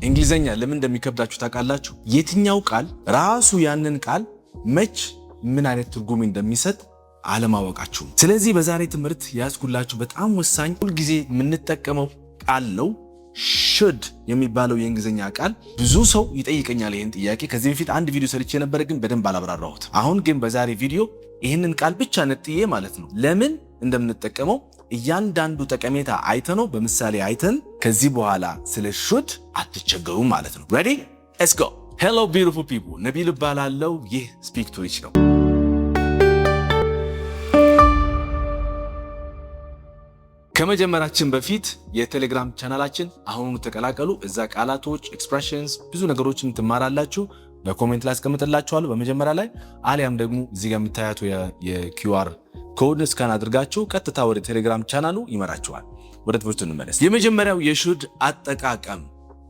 እንግሊዘኛ ለምን እንደሚከብዳችሁ ታውቃላችሁ? የትኛው ቃል ራሱ ያንን ቃል መች ምን አይነት ትርጉም እንደሚሰጥ አለማወቃችሁ። ስለዚህ በዛሬ ትምህርት ያዝኩላችሁ በጣም ወሳኝ ሁልጊዜ የምንጠቀመው ቃል ነው should የሚባለው የእንግሊዘኛ ቃል። ብዙ ሰው ይጠይቀኛል ይሄን ጥያቄ። ከዚህ በፊት አንድ ቪዲዮ ሰርቼ ነበር ግን በደንብ አላብራራሁት። አሁን ግን በዛሬ ቪዲዮ ይሄንን ቃል ብቻ ነጥዬ ማለት ነው ለምን እንደምንጠቀመው እያንዳንዱ ጠቀሜታ አይተነው በምሳሌ አይተን ከዚህ በኋላ ስለ should አትቸገሩ ማለት ነው። ready let's go hello beautiful people ነቢል እባላለሁ። ይህ speak to rich ነው። ከመጀመራችን በፊት የቴሌግራም ቻናላችን አሁን ተቀላቀሉ። እዛ ቃላቶች ኤክስፕሬሽንስ ብዙ ነገሮችን ትማራላችሁ። በኮሜንት ላይ አስቀምጥላችኋለሁ በመጀመሪያ ላይ አሊያም ደግሞ እዚህ ጋር የምታያቱ የኪውአር ኮድ ስካን አድርጋችሁ ቀጥታ ወደ ቴሌግራም ቻናሉ ይመራችኋል። ወደ ትምህርቱ እንመለስ። የመጀመሪያው የሹድ አጠቃቀም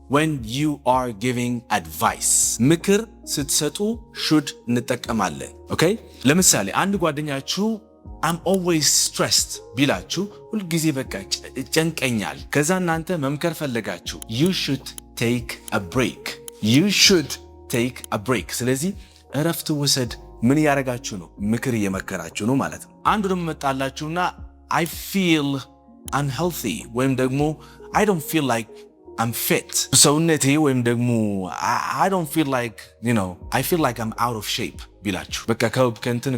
when you are giving advice ምክር ስትሰጡ should እንጠቀማለን። ኦኬ ለምሳሌ አንድ ጓደኛችሁ I'm always stressed ቢላችሁ ሁልጊዜ በቃ ጨንቀኛል። ከዛ እናንተ መምከር ፈለጋችሁ you should take a break you should take a break። ስለዚህ እረፍት ውሰድ ምን ያረጋችሁ ነው? ምክር እየመከራችሁ ነው ማለት ነው። አንዱ ደግሞ መጣላችሁና I feel unhealthy ወይም ደግሞ I don't feel like I'm fit ሰውነቴ ወይም ደግሞ I don't feel like I feel like I'm out of shape ቢላችሁ በቃ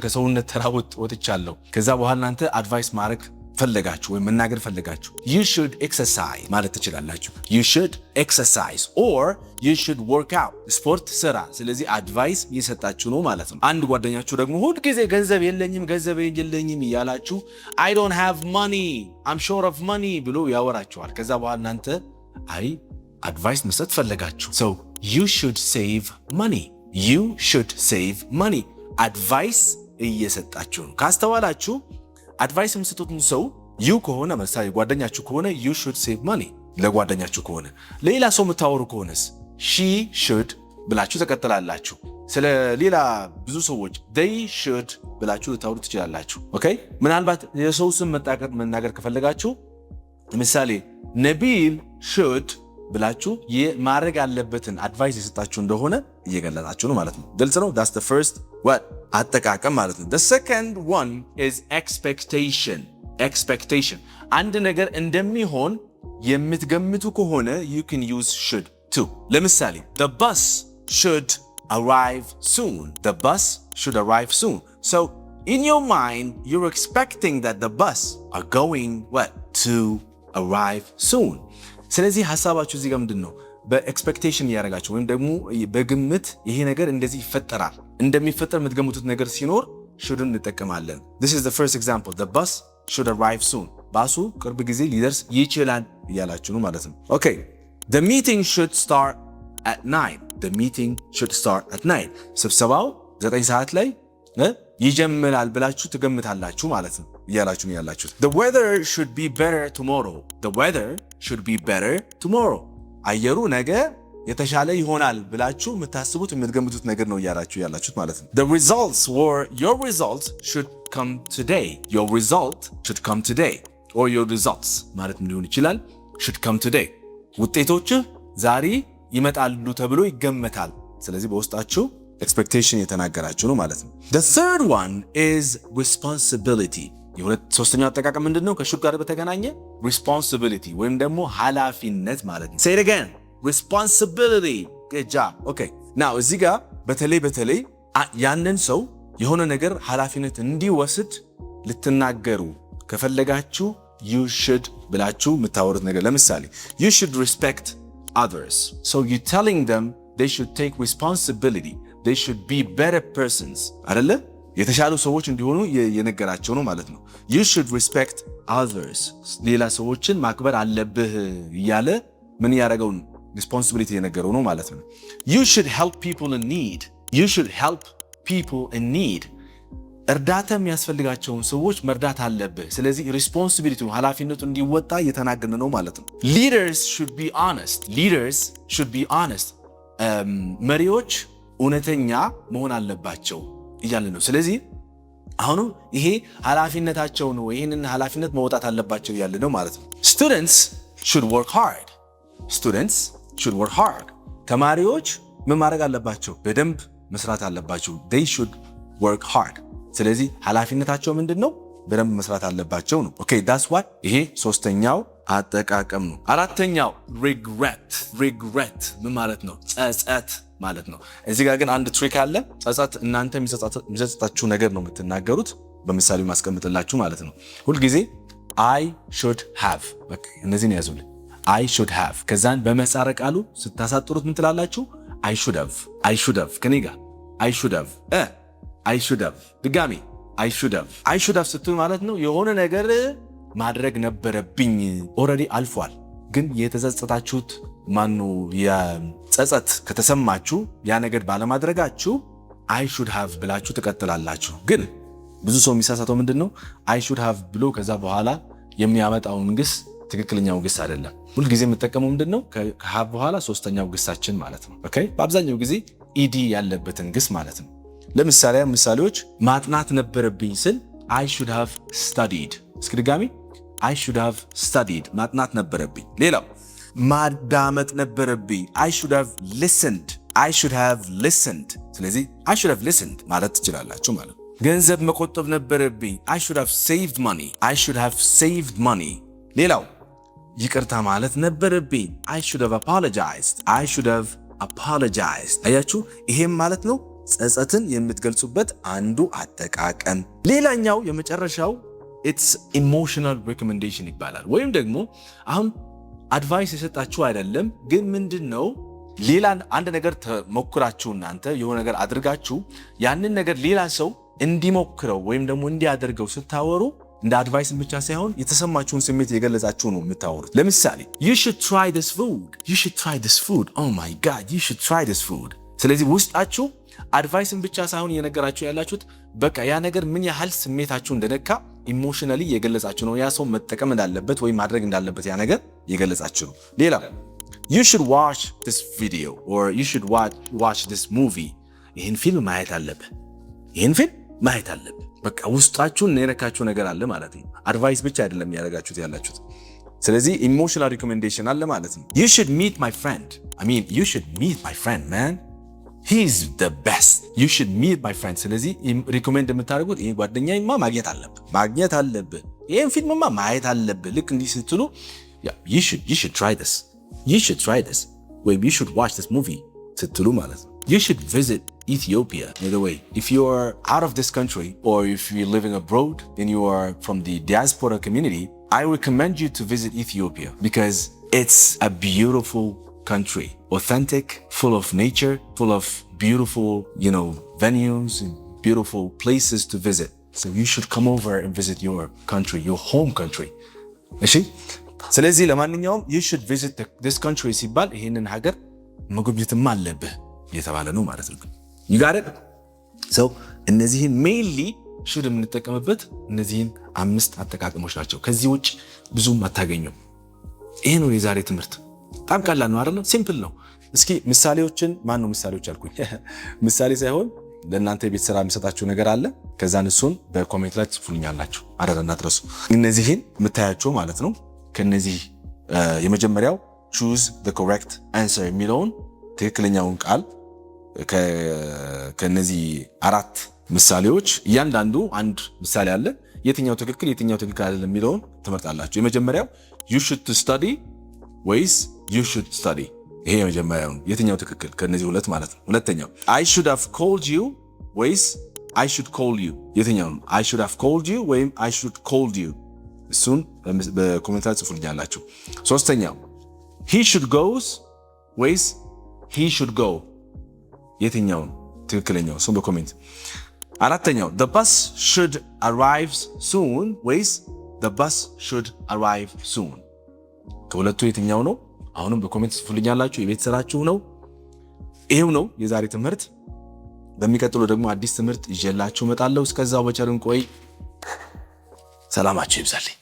ከሰውነት ተራ ወጥቻለሁ። ከዛ በኋላ እናንተ አድቫይስ ማድረግ ፈለጋችሁ ወይም መናገር ፈለጋችሁ you should exercise ማለት ትችላላችሁ። you should exercise or you should work out ስፖርት ስራ። ስለዚህ አድቫይስ እየሰጣችሁ ነው ማለት ነው። አንድ ጓደኛችሁ ደግሞ ሁሉ ጊዜ ገንዘብ የለኝም እያላችሁ I don't have money I'm short of money ብሎ ያወራችኋል። ከዛ በኋላ እናንተ አይ አድቫይስ መስጠት ፈለጋችሁ so you should save money አድቫይስ እየሰጣችሁ ነው። ካስተዋላችሁ አድቫይስ የምትሰጡትን ሰው you ከሆነ መሳይ ጓደኛችሁ ከሆነ you should save money ለጓደኛችሁ ከሆነ ሌላ ሰው የምታወሩ ከሆነስ she should ብላችሁ ተከተላላችሁ። ስለ ሌላ ብዙ ሰዎች they should ብላችሁ ልታወሩ ትችላላችሁ። ኦኬ ምናልባት የሰው ስም መናገር ከፈለጋችሁ ለምሳሌ ነቢል should ብላችሁ ማድረግ ያለበትን አድቫይስ የሰጣችሁ እንደሆነ እየገለጻችሁ ነው ማለት ነው። ግልጽ ነው። that's the first what አጠቃቀም ማለት ነው። the second one is expectation አንድ ነገር እንደሚሆን የምትገምቱ ከሆነ you can use should too። ለምሳሌ the bus should arrive soon so in your mind you're expecting that the bus are going to arrive soon። ስለዚህ ሐሳባችሁ እዚህ ጋር ምንድነው? በኤክስፔክቴሽን ያረጋችሁ ወይም ደግሞ በግምት ይሄ ነገር እንደዚህ ይፈጠራል እንደሚፈጠር የምትገምቱት ነገር ሲኖር should እንጠቀማለን። this is the first example the bus should arrive soon ባሱ ቅርብ ጊዜ ሊደርስ ይችላል እያላችሁ ነው ማለት ነው። okay the meeting should start at 9 ስብሰባው 9 ሰዓት ላይ ይጀምራል ብላችሁ ትገምታላችሁ ማለት ነው እያላችሁ ነው ያላችሁት። the weather should be better tomorrow አየሩ ነገ የተሻለ ይሆናል ብላችሁ የምታስቡት የምትገምቱት ነገር ነው እያላችሁ ያላችሁት ማለት ነው። your results should come today or your results ማለት ሊሆን ይችላል should come today ውጤቶችህ ዛሬ ይመጣሉ ተብሎ ይገመታል። ስለዚህ በውስጣችሁ expectation የተናገራችሁ ነው ማለት ነው። the third one is responsibility ሶስተኛው አጠቃቀም ምንድነው? ከሹድ ጋር በተገናኘ responsibility ወይም ደግሞ ኃላፊነት ማለት ነው። say it again responsibility good job okay now እዚህ ጋር በተለይ ያንን ሰው የሆነ ነገር ኃላፊነት እንዲወስድ ልትናገሩ ከፈለጋችሁ you should ብላችሁ የምታወሩት ነገር ለምሳሌ you should respect others so you telling them they should take responsibility they should be better persons አይደለ? የተሻሉ ሰዎች እንዲሆኑ የነገራቸው ነው ማለት ነው። you should respect others ሌላ ሰዎችን ማክበር አለብህ እያለ ምን ያደረገው responsibility የነገረው ነው ማለት ነው። you should help people in need እርዳታ የሚያስፈልጋቸውን ሰዎች መርዳት አለብህ። ስለዚህ responsibility ኃላፊነቱ እንዲወጣ እየተናገርን ነው ማለት ነው። leaders should be honest መሪዎች እውነተኛ መሆን አለባቸው እያለ ነው። ስለዚህ አሁንም ይሄ ኃላፊነታቸው ነው ይሄንን ኃላፊነት መውጣት አለባቸው እያለ ነው ማለት ነው። students should work hard should work hard ተማሪዎች ምን ማድረግ አለባቸው? በደንብ መስራት አለባቸው። they should work hard ስለዚህ ኃላፊነታቸው ምንድነው? በደንብ መስራት አለባቸው ነው። ኦኬ that's what ይሄ ሶስተኛው አጠቃቀም ነው። አራተኛው regret ምን ማለት ነው? ጸጸት ማለት ነው። እዚህ ጋር ግን አንድ ትሪክ አለ። ጸጸት እናንተ የሚጸጸታችሁ ነገር ነው የምትናገሩት። በምሳሌው ማስቀምጥላችሁ ማለት ነው። ሁል ጊዜ I should have በቃ እነዚህን ያዙልኝ። I should have ከዛን በመጻረ ቃሉ ስታሳጥሩት ምን ትላላችሁ? I should have ከኔ ጋር I should have ድጋሚ I should have ስትሉ ማለት ነው የሆነ ነገር ማድረግ ነበረብኝ ኦልሬዲ አልፏል። ግን የተጸጸታችሁት ማኑ የጸጸት ከተሰማችሁ ያ ነገር ባለማድረጋችሁ I should have ብላችሁ ትቀጥላላችሁ። ግን ብዙ ሰው የሚሳሳተው ምንድነው? I should have ብሎ ከዛ በኋላ የሚያመጣውን ግስ ትክክለኛው ግስ አይደለም። ሁሉ ጊዜ የምጠቀመው ምንድነው? ከሃቭ በኋላ ሶስተኛው ግሳችን ማለት ነው። ኦኬ በአብዛኛው ጊዜ ኢዲ ያለበትን ግስ ማለት ነው። ለምሳሌ ምሳሌዎች ማጥናት ነበረብኝ ስል I should have studied እስኪ ድጋሚ I should have studied ማጥናት ነበረብኝ። ሌላው ማዳመጥ ነበረብኝ I should have listened ስለዚህ I should have listened ማለት ትችላላችሁ ማለት ነው። ገንዘብ መቆጠብ ነበረብኝ I should have saved money ሌላው ይቅርታ ማለት ነበረብኝ I should have apologized አያችሁ ይሄም ማለት ነው ጸጸትን የምትገልጹበት አንዱ አጠቃቀም። ሌላኛው የመጨረሻው it's emotional recommendation ይባላል። ወይም ደግሞ አሁን አድቫይስ የሰጣችሁ አይደለም ግን ምንድነው ሌላ አንድ ነገር ተሞክራችሁ እናንተ የሆነ ነገር አድርጋችሁ ያንን ነገር ሌላ ሰው እንዲሞክረው ወይም ደግሞ እንዲያደርገው ስታወሩ እንደ አድቫይስ ብቻ ሳይሆን የተሰማችሁን ስሜት የገለጻችሁ ነው የምታወሩት። ለምሳሌ you should try this food oh my god you should try this food ስለዚህ ውስጣችሁ አድቫይስን ብቻ ሳይሆን እየነገራችሁ ያላችሁት በቃ ያ ነገር ምን ያህል ስሜታችሁ እንደነካ ኢሞሽናሊ የገለጻችሁ ነው። ያ ሰው መጠቀም እንዳለበት ወይ ማድረግ እንዳለበት ያ ነገር የገለጻችሁ ነው። ሌላ you should watch this video or you should watch this movie ይሄን ፊልም ማየት አለብህ በቃ ውስጣችሁን የነካችሁ ነገር አለ ማለት ነው። አድቫይስ ብቻ አይደለም ያደርጋችሁት ያላችሁት። ስለዚህ ኢሞሽናል ሪኮሜንዴሽን አለ ማለት ነው። you should meet my friend man he's the best you should meet my friend ስለዚህ ሪኮሜንድ የምታደርጉት ይሄ ጓደኛዬማ ማግኘት አለብህ ይሄን ፊልምማ ማየት አለብህ ልክ እንዲህ ስትሉ you should try this ወይ you should watch this movie ስትሉ ማለት ነው። you should visit Ethiopia. By the way, if you are out of this country or if you're living abroad and you are from the diaspora community, I recommend you to visit Ethiopia because it's a beautiful country, authentic, full of nature, full of beautiful, venues and beautiful places to visit. So you should come over and visit your country, your home country. እሺ ስለዚህ ለማንኛውም you should visit this country ሲባል ይሄንን ሀገር መጎብኘትም አለብህ የተባለ ነው ማለት ነው። you got it? so እነዚህን mainly should የምንጠቀምበት እነዚህን 5 አጠቃቀሞች ናቸው። ከዚህ ውጭ ብዙም አታገኙም። ይሄ ነው የዛሬ ትምህርት። በጣም ቀላል ነው አይደል? ሲምፕል ነው። እስኪ ምሳሌዎች አልኩኝ ምሳሌ ሳይሆን ለእናንተ የቤት ስራ የምሰጣችሁ ነገር አለ። ከዛን እሱን በኮሜንት ላይ ጽፉልኛላችሁ። አረጋና አትረሱ። እነዚህን የምታያቸው ማለት ነው። ከነዚህ የመጀመሪያው choose the correct answer የሚለውን ትክክለኛውን ቃል ከነዚህ 4 ምሳሌዎች እያንዳንዱ አንድ ምሳሌ አለ። የትኛው ትክክል አይደለም የሚለውን ትመርጣላችሁ። የመጀመሪያው you should study ወይስ you should study ይሄ የመጀመሪያው የትኛው ትክክል ከነዚህ 2 ማለት ነው። ሁለተኛው I should have called you ወይስ I should call you የትኛው ነው? I should have called you ወይም I should called you እሱን በኮሜንት ላይ ጽፉልኛላችሁ። ሶስተኛው he should goes ወይስ he should go የትኛው ትክክለኛው? እሱን በኮሜንት። አራተኛው the bus should arrive soon ወይስ the bus should arrive soon ከሁለቱ የትኛው ነው? አሁንም በኮሜንት ጽፉልኛላችሁ። የቤት ስራችሁ ነው። ይሄው ነው የዛሬ ትምህርት። በሚቀጥለው ደግሞ አዲስ ትምህርት ይዤላችሁ እመጣለሁ። እስከዛው በቸር እንቆይ። ሰላማችሁ ይብዛልኝ።